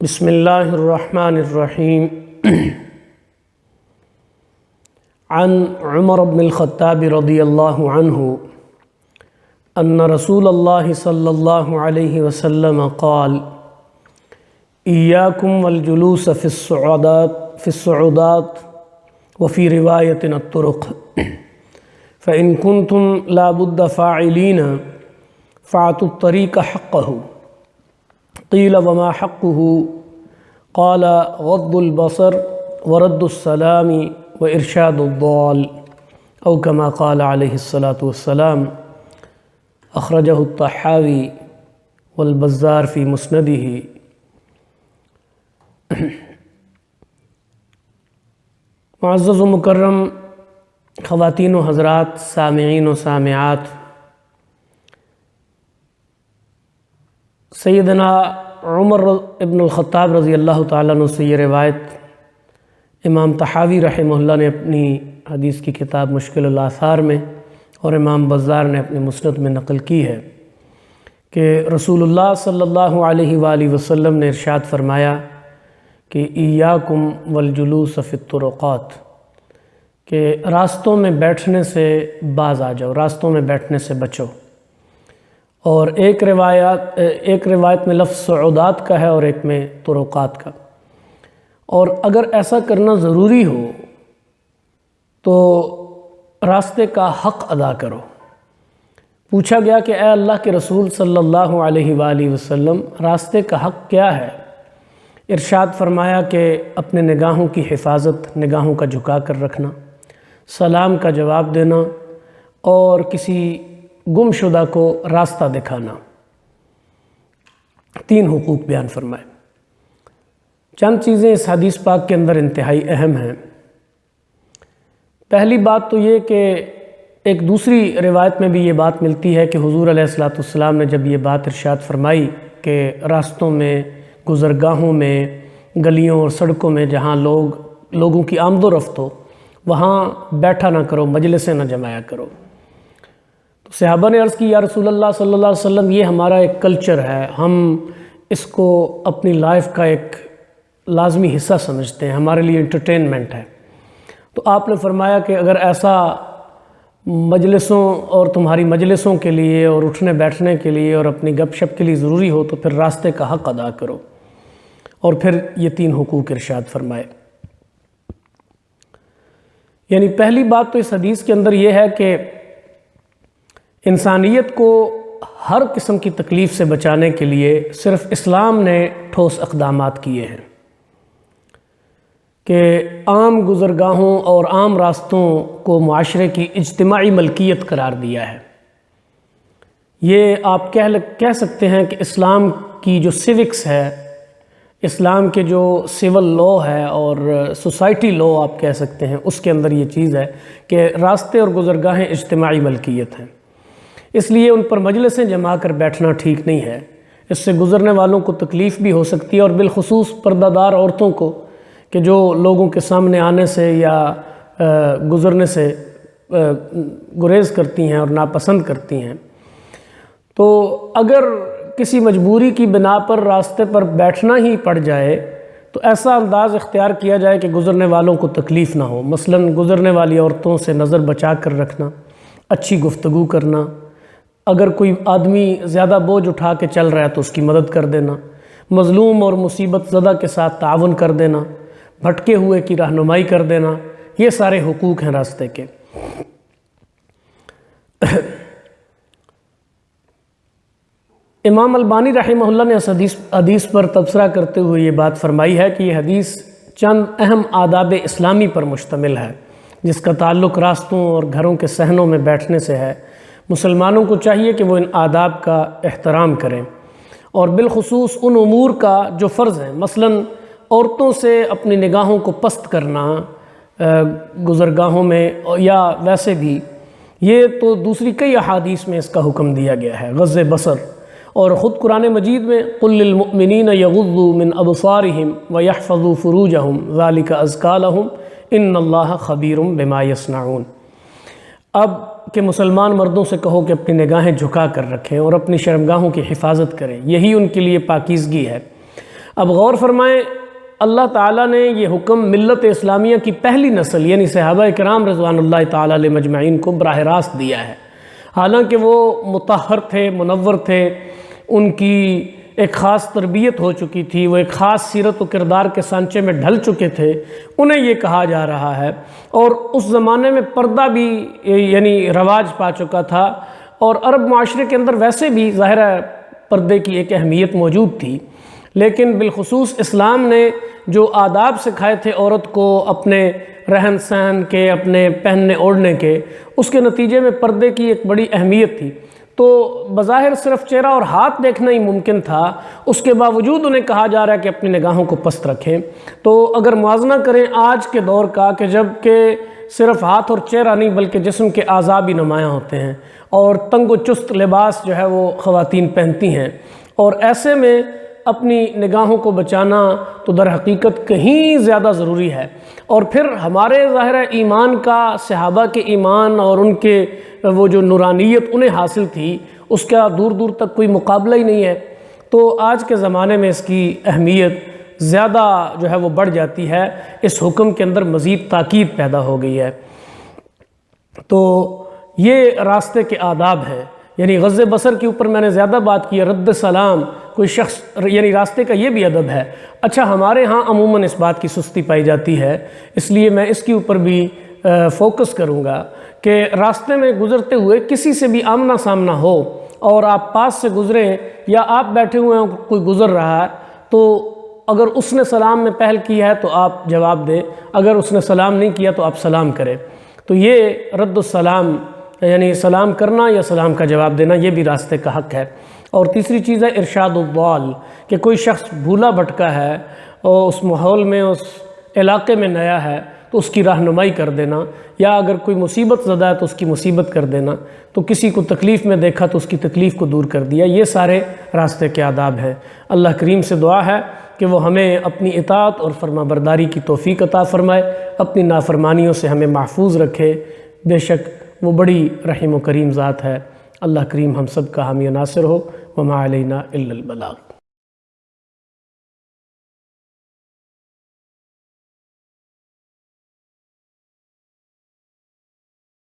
بسم اللہ الرحمن الرحیم عن عمر بن الخطاب رضی اللہ عنہ ان رسول اللہ صلی اللہ علیہ وسلم قال ایاکم والجلوس فی الصعودات وفی روایت الطرق فإن كنتم لا بد فاعلین فاعطوا الطریق حقه قیل وما حقه قال غض البصر ورد السلام وارشاد الضال او كما قال علیہ الصلاة والسلام اخرجہ الطحاوی والبزار فی مسندہ۔ معزز و مکرم خواتین و حضرات، سامعین و سامعات، سیدنا عمر ابن الخطاب رضی اللہ تعالیٰ عنہ سے یہ روایت امام طحاوی رحمہ اللہ نے اپنی حدیث کی کتاب مشکل الاثار میں اور امام بزار نے اپنی مسند میں نقل کی ہے کہ رسول اللہ صلی اللہ علیہ وآلہ وسلم نے ارشاد فرمایا کہ ایاکم والجلوس فی الطرقات، کہ راستوں میں بیٹھنے سے باز آ جاؤ، راستوں میں بیٹھنے سے بچو۔ اور ایک روایت میں لفظ صعودات کا ہے اور ایک میں طرقات کا۔ اور اگر ایسا کرنا ضروری ہو تو راستے کا حق ادا کرو۔ پوچھا گیا کہ اے اللہ کے رسول صلی اللہ علیہ وآلہ وسلم، راستے کا حق کیا ہے؟ ارشاد فرمایا کہ اپنے نگاہوں کی حفاظت، نگاہوں کا جھکا کر رکھنا، سلام کا جواب دینا اور کسی گم شدہ کو راستہ دکھانا۔ تین حقوق بیان فرمائے۔ چند چیزیں اس حدیث پاک کے اندر انتہائی اہم ہیں۔ پہلی بات تو یہ کہ ایک دوسری روایت میں بھی یہ بات ملتی ہے کہ حضور علیہ الصلوۃ والسلام نے جب یہ بات ارشاد فرمائی کہ راستوں میں، گزرگاہوں میں، گلیوں اور سڑکوں میں جہاں لوگوں کی آمد و رفت ہو وہاں بیٹھا نہ کرو، مجلسیں نہ جمایا کرو۔ تو صحابہ نے عرض کی یا رسول اللہ صلی اللہ علیہ وسلم، یہ ہمارا ایک کلچر ہے، ہم اس کو اپنی لائف کا ایک لازمی حصہ سمجھتے ہیں، ہمارے لیے انٹرٹینمنٹ ہے۔ تو آپ نے فرمایا کہ اگر ایسا مجلسوں اور تمہاری مجلسوں کے لیے اور اٹھنے بیٹھنے کے لیے اور اپنی گپ شپ کے لیے ضروری ہو تو پھر راستے کا حق ادا کرو۔ اور پھر یہ تین حقوق ارشاد فرمائے۔ یعنی پہلی بات تو اس حدیث کے اندر یہ ہے کہ انسانیت کو ہر قسم کی تکلیف سے بچانے کے لیے صرف اسلام نے ٹھوس اقدامات کیے ہیں کہ عام گزرگاہوں اور عام راستوں کو معاشرے کی اجتماعی ملکیت قرار دیا ہے۔ یہ آپ کہہ سکتے ہیں کہ اسلام کی جو سیوکس ہے، اسلام کے جو سول لاء ہے اور سوسائٹی لاء آپ کہہ سکتے ہیں، اس کے اندر یہ چیز ہے کہ راستے اور گزرگاہیں اجتماعی ملکیت ہیں، اس لیے ان پر مجلسیں جما کر بیٹھنا ٹھیک نہیں ہے۔ اس سے گزرنے والوں کو تکلیف بھی ہو سکتی ہے، اور بالخصوص پردہ دار عورتوں کو کہ جو لوگوں کے سامنے آنے سے یا گزرنے سے گریز کرتی ہیں اور ناپسند کرتی ہیں۔ تو اگر کسی مجبوری کی بنا پر راستے پر بیٹھنا ہی پڑ جائے تو ایسا انداز اختیار کیا جائے کہ گزرنے والوں کو تکلیف نہ ہو۔ مثلاً گزرنے والی عورتوں سے نظر بچا کر رکھنا، اچھی گفتگو کرنا، اگر کوئی آدمی زیادہ بوجھ اٹھا کے چل رہا ہے تو اس کی مدد کر دینا، مظلوم اور مصیبت زدہ کے ساتھ تعاون کر دینا، بھٹکے ہوئے کی رہنمائی کر دینا، یہ سارے حقوق ہیں راستے کے۔ امام البانی رحمہ اللہ نے اس حدیث پر تبصرہ کرتے ہوئے یہ بات فرمائی ہے کہ یہ حدیث چند اہم آداب اسلامی پر مشتمل ہے جس کا تعلق راستوں اور گھروں کے صحنوں میں بیٹھنے سے ہے۔ مسلمانوں کو چاہیے کہ وہ ان آداب کا احترام کریں، اور بالخصوص ان امور کا جو فرض ہیں، مثلاً عورتوں سے اپنی نگاہوں کو پست کرنا گزرگاہوں میں یا ویسے بھی، یہ تو دوسری کئی احادیث میں اس کا حکم دیا گیا ہے، غض بصر۔ اور خود قرآن مجید میں قُلْ لِلْمُؤْمِنِينَ يَغُضُّوا مِنْ أَبْصَارِهِمْ وَيَحْفَظُوا فُرُوجَهُمْ ذَلِكَ أَزْكَىٰ لَهُمْ إِنَّ اللَّهَ خَبِيرٌ بِمَا يَصْنَعُونَ۔ اب کہ مسلمان مردوں سے کہو کہ اپنی نگاہیں جھکا کر رکھیں اور اپنی شرمگاہوں کی حفاظت کریں، یہی ان کے لیے پاکیزگی ہے۔ اب غور فرمائیں، اللہ تعالیٰ نے یہ حکم ملت اسلامیہ کی پہلی نسل یعنی صحابہ کرام رضوان اللہ تعالیٰ علیہ مجمعین کو براہ راست دیا ہے، حالانکہ وہ مطہر تھے، منور تھے، ان کی ایک خاص تربیت ہو چکی تھی، وہ ایک خاص سیرت و کردار کے سانچے میں ڈھل چکے تھے، انہیں یہ کہا جا رہا ہے۔ اور اس زمانے میں پردہ بھی یعنی رواج پا چکا تھا، اور عرب معاشرے کے اندر ویسے بھی ظاہر ہے پردے کی ایک اہمیت موجود تھی، لیکن بالخصوص اسلام نے جو آداب سکھائے تھے عورت کو اپنے رہن سہن کے، اپنے پہننے اوڑھنے کے، اس کے نتیجے میں پردے کی ایک بڑی اہمیت تھی۔ تو بظاہر صرف چہرہ اور ہاتھ دیکھنا ہی ممکن تھا، اس کے باوجود انہیں کہا جا رہا ہے کہ اپنی نگاہوں کو پست رکھیں۔ تو اگر موازنہ کریں آج کے دور کا کہ جب کہ صرف ہاتھ اور چہرہ نہیں بلکہ جسم کے اعضاء بھی نمایاں ہوتے ہیں، اور تنگ و چست لباس جو ہے وہ خواتین پہنتی ہیں، اور ایسے میں اپنی نگاہوں کو بچانا تو در حقیقت کہیں زیادہ ضروری ہے۔ اور پھر ہمارے ظاہر ایمان کا، صحابہ کے ایمان اور ان کے وہ جو نورانیت انہیں حاصل تھی، اس کا دور دور تک کوئی مقابلہ ہی نہیں ہے۔ تو آج کے زمانے میں اس کی اہمیت زیادہ جو ہے وہ بڑھ جاتی ہے، اس حکم کے اندر مزید تاکید پیدا ہو گئی ہے۔ تو یہ راستے کے آداب ہیں، یعنی غض بصر کے اوپر میں نے زیادہ بات کی ہے، رد سلام، کوئی شخص یعنی راستے کا یہ بھی ادب ہے۔ اچھا، ہمارے ہاں عموماً اس بات کی سستی پائی جاتی ہے، اس لیے میں اس کے اوپر بھی فوکس کروں گا کہ راستے میں گزرتے ہوئے کسی سے بھی آمنا سامنا ہو اور آپ پاس سے گزریں، یا آپ بیٹھے ہوئے ہیں کوئی گزر رہا ہے، تو اگر اس نے سلام میں پہل کی ہے تو آپ جواب دیں، اگر اس نے سلام نہیں کیا تو آپ سلام کریں۔ تو یہ رد السلام یعنی سلام کرنا یا سلام کا جواب دینا، یہ بھی راستے کا حق ہے۔ اور تیسری چیز ہے ارشاد الضال، کہ کوئی شخص بھولا بھٹکا ہے اور اس ماحول میں، اس علاقے میں نیا ہے، تو اس کی رہنمائی کر دینا، یا اگر کوئی مصیبت زدہ ہے تو اس کی مصیبت کر دینا، تو کسی کو تکلیف میں دیکھا تو اس کی تکلیف کو دور کر دیا، یہ سارے راستے کے آداب ہیں۔ اللہ کریم سے دعا ہے کہ وہ ہمیں اپنی اطاعت اور فرما برداری کی توفیق عطا فرمائے، اپنی نافرمانیوں سے ہمیں محفوظ رکھے۔ بے شک وہ بڑی رحیم و کریم ذات ہے۔ اللہ کریم ہم سب کا حامی و ناصر ہو۔ وما علینا الا البلاغ۔